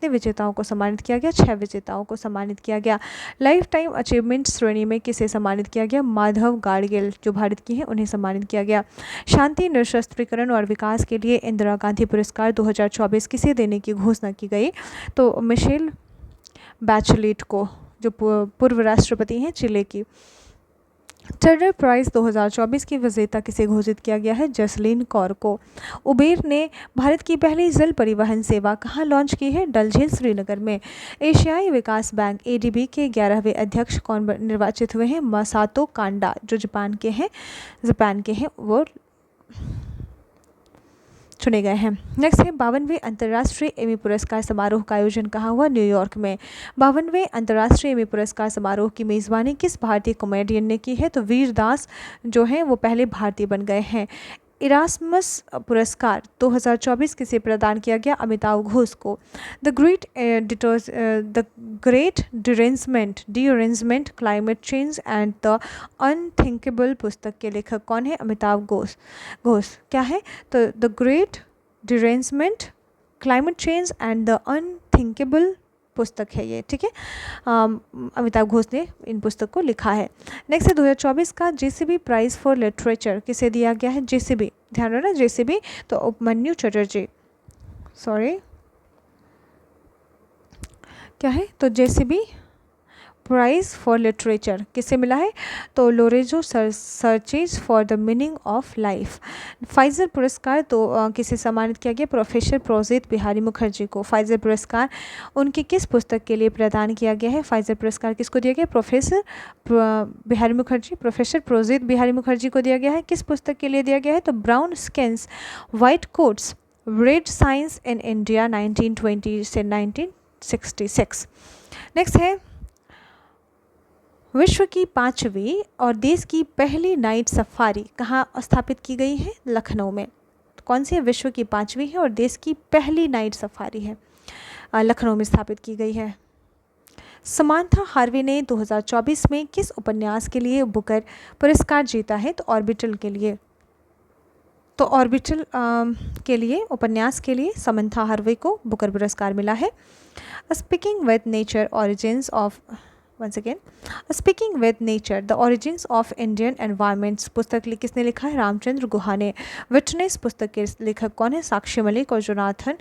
विजेताओं को सम्मानित किया गया? 6 विजेताओं को सम्मानित किया गया। लाइफ टाइम अचीवमेंट श्रेणी में किसे सम्मानित किया गया? माधव गाडगिल जो भारत की हैं उन्हें सम्मानित किया गया। शांति, निशस्त्रीकरण और विकास के लिए इंदिरा गांधी पुरस्कार 2024 किसे देने की घोषणा की गई? तो मिशेल बैचलेट को, जो पूर्व राष्ट्रपति हैं चिले की। टर्नर प्राइज़ 2024 की विजेता किसे घोषित किया गया है? जसलीन कौर को। उबेर ने भारत की पहली जल परिवहन सेवा कहाँ लॉन्च की है? डल झील श्रीनगर में। एशियाई विकास बैंक एडीबी के 11वें अध्यक्ष कौन निर्वाचित हुए हैं? मसातो कांडा जो जापान के हैं वो चुने गए हैं। नेक्स्ट है 52वें अंतर्राष्ट्रीय एमी पुरस्कार समारोह का आयोजन कहाँ हुआ? न्यूयॉर्क में। 52वें अंतर्राष्ट्रीय एमी पुरस्कार समारोह की मेज़बानी किस भारतीय कॉमेडियन ने की है? तो वीर दास जो हैं वो पहले भारतीय बन गए हैं। इरास्मस पुरस्कार 2024 किसे प्रदान किया गया? अमिताभ घोष को। The great derangement climate change and the unthinkable पुस्तक के लेखक कौन है? अमिताभ घोष। क्या है? तो the great derangement climate change and the unthinkable पुस्तक है ये, ठीक है। अमिताभ घोष ने इन पुस्तक को लिखा है। नेक्स्ट है 2024 का जेसीबी प्राइज़ फॉर लिटरेचर किसे दिया गया है? जेसीबी, ध्यान रखना जेसीबी तो उपमन्यु चटर्जी, सॉरी क्या है? तो जेसीबी प्राइज़ फॉर लिटरेचर किसे मिला है? तो Lorenzo searches for the meaning of life. Pfizer पुरस्कार तो किसे सम्मानित किया गया? प्रोफेसर प्रोजित बिहारी मुखर्जी को। फाइजर पुरस्कार उनकी किस पुस्तक के लिए प्रदान किया गया है? फाइजर पुरस्कार किसको दिया गया? प्रोफेसर प्रोजित बिहारी मुखर्जी को दिया गया है। किस पुस्तक के लिए दिया गया है? तो brown skins white quotes red science in India 1920 से 1966। नेक्स्ट है विश्व की 5वीं और देश की पहली नाइट सफारी कहाँ स्थापित की गई है? लखनऊ में। कौन सी है? विश्व की 5वीं है और देश की पहली नाइट सफारी है, लखनऊ में स्थापित की गई है। समांथा हार्वे ने 2024 में किस उपन्यास के लिए बुकर पुरस्कार जीता है? तो ऑर्बिटल के लिए। तो ऑर्बिटल के लिए उपन्यास के लिए समांथा हार्वे को बुकर पुरस्कार मिला है। Speaking with nature origins of once again speaking with nature the origins of Indian environments पुस्तक किसने लिखा है? रामचंद्र गुहा ने। विटनेस पुस्तक के लेखक कौन है? साक्षी मलिक और Jonathan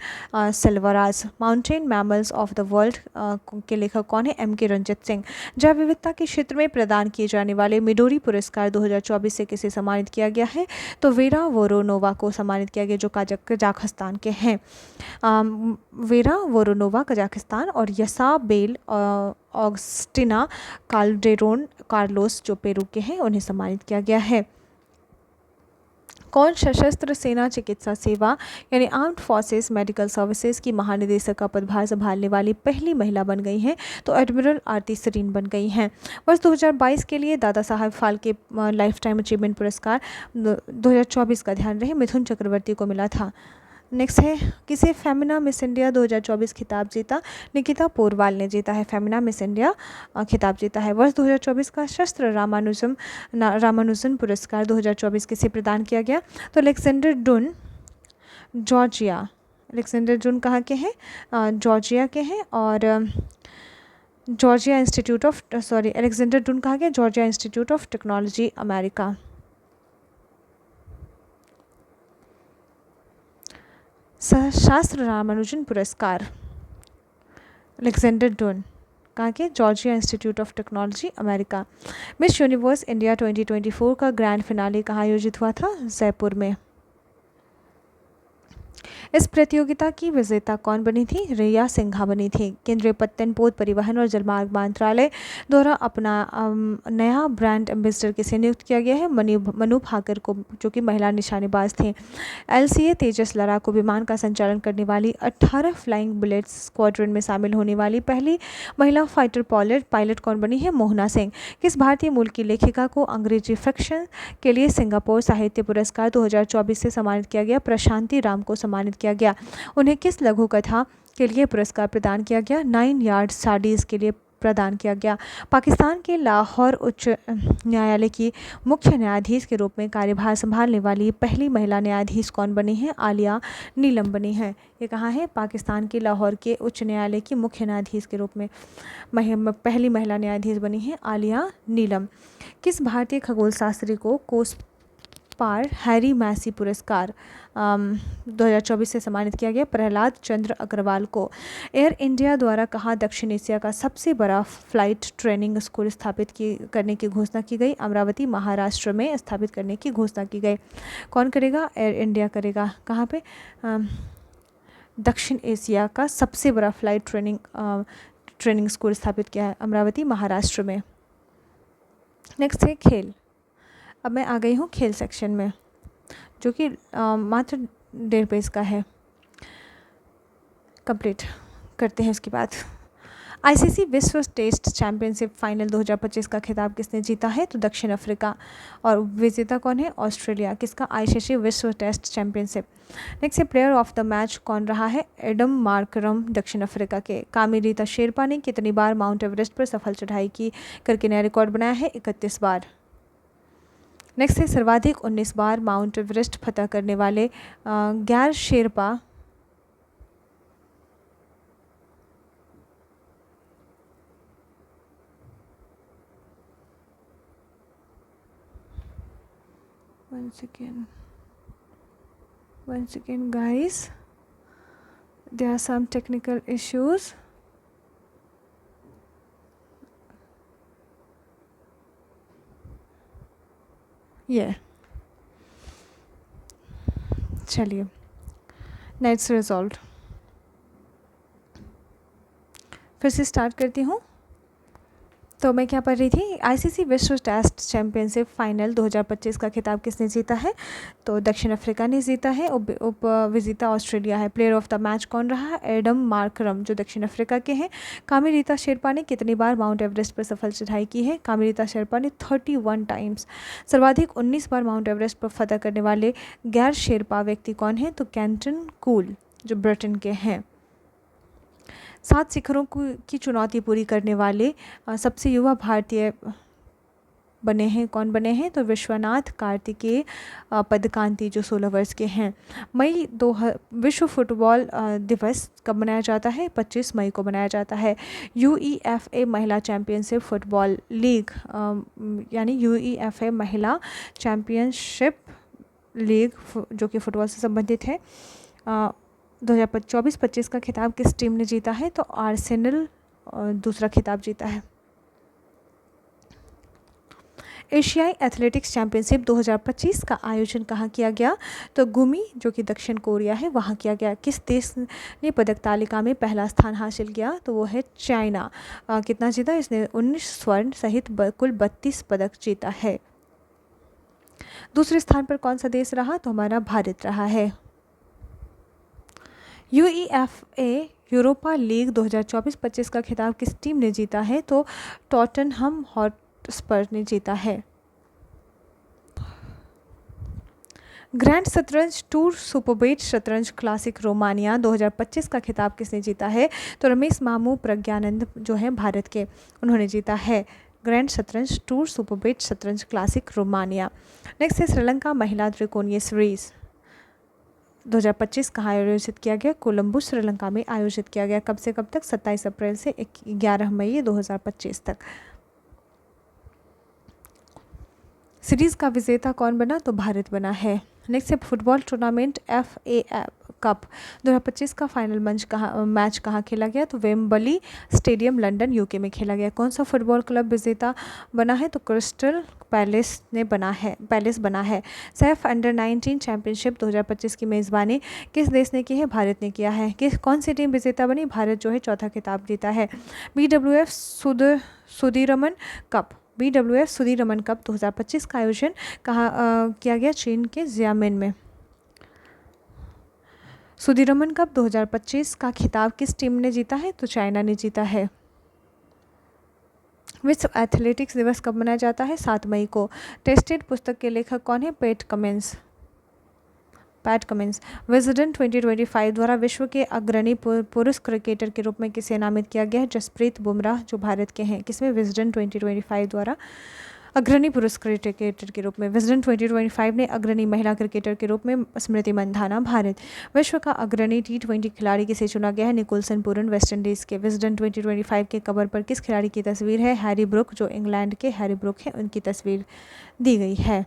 Selvaraj. Mountain mammals of the world के लेखक कौन है? एम के रंजित सिंह। जैव विविधता के क्षेत्र में प्रदान किए जाने वाले मिडोरी पुरस्कार 2024 से किसे सम्मानित किया गया है? तो वेरा वोरोनोवा को सम्मानित किया गया जो कजाकिस्तान के हैं। वेरा वोरोनोवा कजाकिस्तान और यसाबेल ऑगस्टिना काल्डेरोन कार्लोस जो पेरू के हैं उन्हें सम्मानित किया गया है। कौन सशस्त्र सेना चिकित्सा सेवा यानी आर्म्ड फोर्सेस मेडिकल सर्विसेज की महानिदेशक का पदभार संभालने वाली पहली महिला बन गई हैं? तो एडमिरल आरती सरीन बन गई हैं। वर्ष 2022 के लिए Dada Saheb Phalke life time achievement पुरस्कार 2024 का ध्यान रहे मिथुन चक्रवर्ती को मिला था। नेक्स्ट है किसे फेमिना मिस इंडिया 2024 खिताब जीता? निकिता पोरवाल ने जीता है, फेमिना मिस इंडिया खिताब जीता है। वर्ष 2024 का शस्त्र रामानुजन पुरस्कार 2024 किसे प्रदान किया गया? तो Alexander Doon Georgia Alexander Doon कहाँ के हैं? जॉर्जिया के हैं। और Georgia institute of Alexander Doon कहाँ के? Georgia institute of technology America. शास्त्र रामानुजन पुरस्कार अलेक्जेंडर डुन कहाँ के? Georgia institute of technology America. Miss universe India 2024 का ग्रैंड फिनाले कहाँ आयोजित हुआ था? जयपुर में। इस प्रतियोगिता की विजेता कौन बनी थी? रिया सिंघा बनी थी। केंद्रीय पत्तन पोत परिवहन और जलमार्ग मंत्रालय द्वारा अपना नया ब्रांड एम्बेसडर किसे नियुक्त किया गया है? मनु भाकर को, जो कि महिला निशानेबाज थे। LCA तेजस लड़ाकू विमान का संचालन करने वाली 18 फ्लाइंग बुलेट्स स्क्वाड्रन में शामिल होने वाली पहली महिला फाइटर पायलट कौन बनी है? मोहना सिंह। किस भारतीय मूल की लेखिका को अंग्रेजी फिक्शन के लिए सिंगापुर साहित्य पुरस्कार 2024 से सम्मानित किया गया? प्रशांति राम को सम्मानित किया गया। उन्हें किस लघु कथा के लिए पुरस्कार प्रदान किया गया? 9 यार्ड साड़ीज के लिए प्रदान किया गया। पाकिस्तान के लाहौर उच्च न्यायालय की मुख्य न्यायाधीश के रूप में कार्यभार संभालने वाली पहली महिला न्यायाधीश कौन बनी है? आलिया नीलम बनी है। ये कहाँ है? पाकिस्तान के लाहौर के उच्च न्यायालय की मुख्य न्यायाधीश के रूप में पहली महिला न्यायाधीश बनी है आलिया नीलम। किस भारतीय खगोल शास्त्री को कोसपार हैरी मैसी पुरस्कार 2024 से सम्मानित किया गया? प्रहलाद चंद्र अग्रवाल को। एयर इंडिया द्वारा कहाँ दक्षिण एशिया का सबसे बड़ा फ्लाइट ट्रेनिंग स्कूल स्थापित करने की घोषणा की गई? अमरावती महाराष्ट्र में स्थापित करने की घोषणा की गई। कौन करेगा? एयर इंडिया करेगा। कहाँ पे? दक्षिण एशिया का सबसे बड़ा फ्लाइट ट्रेनिंग स्कूल स्थापित किया है अमरावती महाराष्ट्र में। नेक्स्ट है खेल। अब मैं आ गई हूँ खेल सेक्शन में, जो कि मात्र 1.5 पेज का है। कंप्लीट करते हैं उसके बाद। ICC विश्व टेस्ट चैंपियनशिप फाइनल 2025 का खिताब किसने जीता है? तो दक्षिण अफ्रीका। और विजेता कौन है? ऑस्ट्रेलिया। किसका? ICC विश्व टेस्ट चैंपियनशिप। नेक्स्ट है प्लेयर ऑफ द मैच कौन रहा है? एडम मार्करम दक्षिण अफ्रीका के। कामिरीता शेरपा ने कितनी बार माउंट एवरेस्ट पर सफल चढ़ाई करके नया रिकॉर्ड बनाया है? 31 बार। नेक्स्ट है सर्वाधिक 19 बार माउंट एवरेस्ट फतह करने वाले गैर Sherpa once again guys, there are some technical issues. चलिए नेट्स रिजॉल्व फिर से स्टार्ट करती हूँ। तो मैं क्या पढ़ रही थी? ICC विश्व टेस्ट चैंपियनशिप फाइनल 2025 का खिताब किसने जीता है? तो दक्षिण अफ्रीका ने जीता है। उप विजेता ऑस्ट्रेलिया है। प्लेयर ऑफ द मैच कौन रहा है? एडम मार्करम, जो दक्षिण अफ्रीका के हैं। कामिरीता शेरपा ने कितनी बार माउंट एवरेस्ट पर सफल चढ़ाई की है? कामिरीता शेरपा ने 31 टाइम्स। सर्वाधिक 19 बार माउंट एवरेस्ट पर फतह करने वाले गैर शेरपा व्यक्ति कौन है? तो कैंटन कूल, जो ब्रिटेन के हैं। 7 शिखरों की चुनौती पूरी करने वाले सबसे युवा भारतीय बने हैं। कौन बने हैं? तो विश्वनाथ कार्तिकेय पदकांति, जो 16 वर्ष के हैं। विश्व फुटबॉल दिवस कब मनाया जाता है? 25 मई को मनाया जाता है। UEFA महिला चैंपियनशिप फुटबॉल लीग यानी UEFA महिला चैंपियनशिप लीग, जो कि फुटबॉल से संबंधित है, 2024-25 का खिताब किस टीम ने जीता है? तो आर्सेनल दूसरा खिताब जीता है। एशियाई एथलेटिक्स चैंपियनशिप 2025 का आयोजन कहाँ किया गया? तो गुमी, जो कि दक्षिण कोरिया है, वहाँ किया गया। किस देश ने पदक तालिका में पहला स्थान हासिल किया? तो वो है चाइना। कितना जीता? इसने 19 स्वर्ण सहित कुल 32 पदक जीता है। दूसरे स्थान पर कौन सा देश रहा? तो हमारा भारत रहा है। UEFA यूरोपा लीग 2024-25 का खिताब किस टीम ने जीता है? तो टॉटनहम हॉटस्पर ने जीता है। ग्रैंड शतरंज टूर सुपरबेट शतरंज क्लासिक रोमानिया 2025 का खिताब किसने जीता है? तो रमेश मामू प्रज्ञानंद, जो है भारत के, उन्होंने जीता है ग्रैंड शतरंज टूर सुपरबेट शतरंज क्लासिक रोमानिया। नेक्स्ट है श्रीलंका महिला त्रिकोणीय सीरीज 2025 कहाँ आयोजित किया गया? कोलंबो श्रीलंका में आयोजित किया गया। कब से कब तक? 27 अप्रैल से 11 मई 2025 तक। सीरीज का विजेता कौन बना? तो भारत बना है। नेक्स्ट है फुटबॉल टूर्नामेंट FA कप 2025 का फाइनल मैच कहाँ खेला गया? तो वेम्बली स्टेडियम लंदन UK में खेला गया। कौन सा फुटबॉल क्लब विजेता बना है? तो क्रिस्टल पैलेस बना है। सैफ अंडर-19 चैंपियनशिप 2025 की मेज़बानी किस देश ने की है? भारत ने किया है। कौन सी टीम विजेता बनी? भारत जो है चौथा खिताब जीता है। BWF सुदीरमन कप 2025 का आयोजन कहाँ किया गया? चीन के जियामिन में। सुदीरमन कप 2025 का खिताब किस टीम ने जीता है? तो चाइना ने जीता है। विश्व एथलेटिक्स दिवस कब मनाया जाता है? 7 मई को। टेस्टेड पुस्तक के लेखक कौन है? PAT Cummins. विजडन 2025 द्वारा विश्व के अग्रणी पुरुष क्रिकेटर के रूप में किसे नामित किया गया है? जसप्रीत बुमराह जो भारत के हैं। किसमें? विजडन 2025 द्वारा अग्रणी पुरुष क्रिकेटर के रूप में। विजडन 2025 ने अग्रणी महिला क्रिकेटर के रूप में स्मृति मंधाना भारत। विश्व का अग्रणी T20 खिलाड़ी किसे चुना गया है? निकोलसन पूरन वेस्टइंडीज के। विजडन 2025 के कवर पर किस खिलाड़ी की तस्वीर है? हैरी ब्रूक जो इंग्लैंड के हैरी ब्रूक हैं उनकी तस्वीर दी गई है।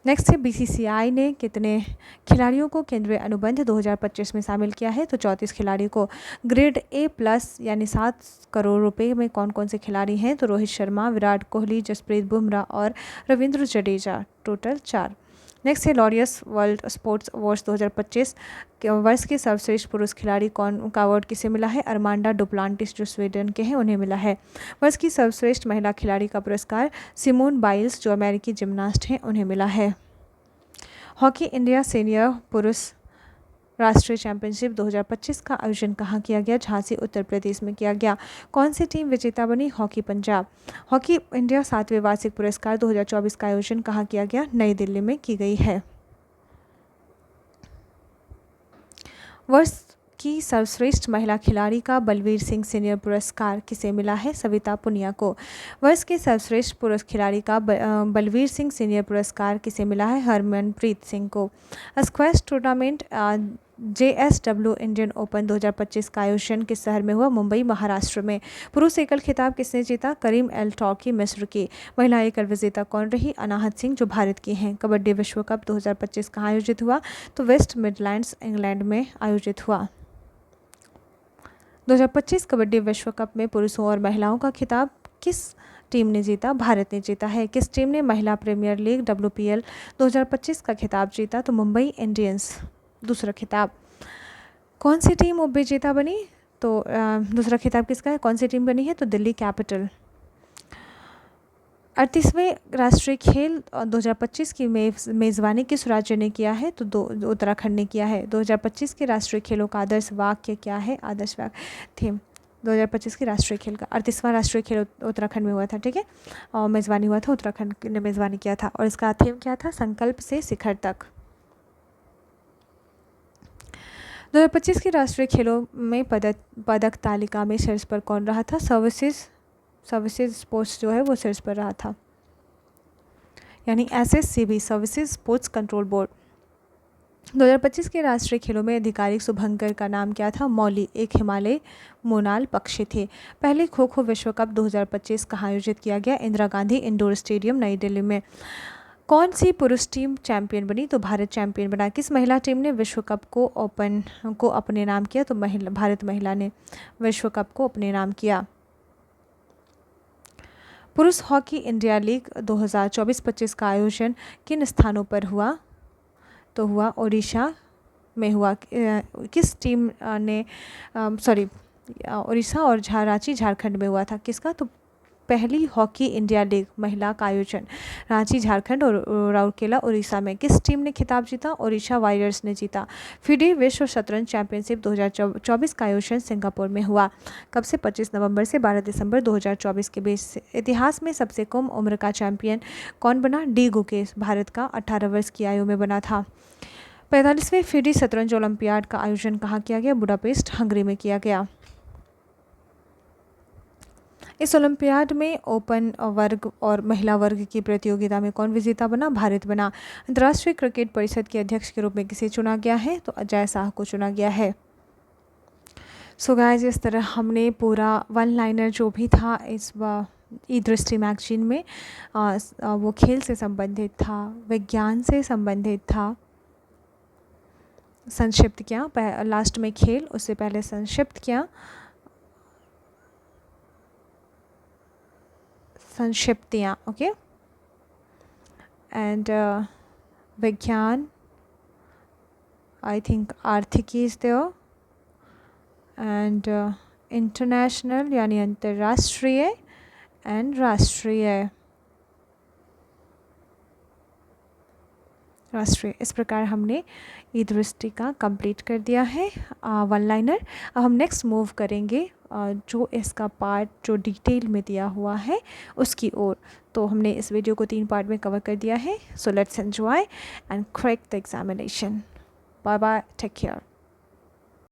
नेक्स्ट है BCCI ने कितने खिलाड़ियों को केंद्रीय अनुबंध 2025 में शामिल किया है? तो 34 खिलाड़ी को। ग्रेड A+ यानी 7 करोड़ रुपए में कौन कौन से खिलाड़ी हैं? तो रोहित शर्मा, विराट कोहली, जसप्रीत बुमराह और रविंद्र जडेजा, टोटल 4। नेक्स्ट है लॉरियस वर्ल्ड स्पोर्ट्स अवार्ड्स 2025 वर्ष के सर्वश्रेष्ठ पुरुष खिलाड़ी कौन का अवार्ड किसे मिला है? अरमांडा डुप्लांटिस जो स्वीडन के हैं उन्हें मिला है। वर्ष की सर्वश्रेष्ठ महिला खिलाड़ी का पुरस्कार सिमोन बाइल्स जो अमेरिकी जिम्नास्ट हैं उन्हें मिला है। हॉकी इंडिया सीनियर पुरुष राष्ट्रीय चैंपियनशिप 2025 का आयोजन कहाँ किया गया? झांसी उत्तर प्रदेश में किया गया। कौन सी टीम विजेता बनी? हॉकी पंजाब। हॉकी इंडिया 7वें वार्षिक पुरस्कार 2024 का आयोजन कहाँ किया गया? नई दिल्ली में की गई है। वर्ष की सर्वश्रेष्ठ महिला खिलाड़ी का बलवीर सिंह सीनियर पुरस्कार किसे मिला है? सविता पुनिया को। वर्ष के सर्वश्रेष्ठ पुरुष खिलाड़ी का बलवीर सिंह सीनियर पुरस्कार किसे मिला है? हरमनप्रीत सिंह को। Squash tournament JSW Indian open 2025 का आयोजन किस शहर में हुआ? मुंबई, महाराष्ट्र में। पुरुष एकल खिताब किसने जीता? करीम एल टॉकी मिस्र की। महिला एकल विजेता कौन रही? अनाहत सिंह जो भारत की हैं। कबड्डी विश्व कप 2025 कहाँ आयोजित हुआ? तो वेस्ट मिडलैंड्स इंग्लैंड में आयोजित हुआ। 2025 कबड्डी विश्व कप में पुरुषों और महिलाओं का खिताब किस टीम ने जीता? भारत ने जीता है। किस टीम ने महिला प्रीमियर लीग WPL 2025 का खिताब जीता? तो मुंबई इंडियंस दूसरा खिताब। कौन सी टीम उपविजेता बनी? तो दूसरा खिताब किसका है? कौन सी टीम बनी है? तो दिल्ली कैपिटल। 38वें राष्ट्रीय खेल 2025 की मेज़बानी किस राज्य ने किया है? तो उत्तराखंड ने किया है। 2025 के राष्ट्रीय खेलों का आदर्श वाक्य क्या है? आदर्श वाक्य थीम 2025 के राष्ट्रीय खेल का 38वां राष्ट्रीय खेल उत्तराखंड में हुआ था। ठीक है, और मेज़बानी हुआ था, उत्तराखंड ने मेज़बानी किया था। और इसका थीम क्या था? संकल्प से शिखर तक। 2025 के राष्ट्रीय खेलों में पदक तालिका में शीर्ष पर कौन रहा था? सर्विसेज स्पोर्ट्स जो है वो शीर्ष पर रहा था, यानी SSCB services sports control board. 2025 के राष्ट्रीय खेलों में आधिकारिक शुभंकर का नाम क्या था? मौली, एक हिमालय मोनाल पक्षी थे। पहले खो खो विश्व कप 2025 कहाँ आयोजित किया गया? इंदिरा गांधी इंडोर स्टेडियम नई दिल्ली में। कौन सी पुरुष टीम चैंपियन बनी? तो भारत चैंपियन बना। किस महिला टीम ने विश्व कप को अपने नाम किया? तो भारत महिला ने विश्व कप को अपने नाम किया। पुरुष हॉकी इंडिया लीग 2024-25 का आयोजन किन स्थानों पर हुआ? तो हुआ ओडिशा में हुआ। किस टीम ने ओडिशा और रांची झारखंड में हुआ था। किसका? तो पहली हॉकी इंडिया लीग महिला का आयोजन रांची झारखंड और राउरकेला उड़ीसा में। किस टीम ने खिताब जीता? ओडिशा वारियर्स ने जीता। FIDE विश्व शतरंज चैंपियनशिप 2024 का आयोजन सिंगापुर में हुआ। कब से? 25 नवंबर से 12 दिसंबर 2024 के बीच। इतिहास में सबसे कम उम्र का चैंपियन कौन बना? डी गुकेश, भारत का 18 वर्ष की आयु में बना था। 45वें FIDE शतरंज ओलंपियाड का आयोजन कहाँ किया गया? बुडापेस्ट, हंगरी में किया गया। इस ओलंपियाड में ओपन वर्ग और महिला वर्ग की प्रतियोगिता में कौन विजेता बना? भारत बना। अंतर्राष्ट्रीय क्रिकेट परिषद के अध्यक्ष के रूप में किसे चुना गया है? तो अजय शाह को चुना गया है। सो गाइस, इस तरह हमने पूरा वन लाइनर जो भी था इस ई दृष्टि मैगजीन में वो खेल से संबंधित था, विज्ञान से संबंधित था। संक्षिप्त किया, लास्ट में खेल, उससे पहले संक्षिप्त किया, संक्षिप्तियाँ, ओके। एंड विज्ञान, आई थिंक आर्थिकी इज देयर, एंड इंटरनेशनल यानी अंतर्राष्ट्रीय, एंड राष्ट्रीय। इस प्रकार हमने ई दृष्टि का कंप्लीट कर दिया है वन लाइनर। अब हम नेक्स्ट मूव करेंगे जो इसका पार्ट जो डिटेल में दिया हुआ है उसकी ओर। तो हमने इस वीडियो को 3 पार्ट में कवर कर दिया है। So let's enjoy and crack the examination. Bye bye, take care.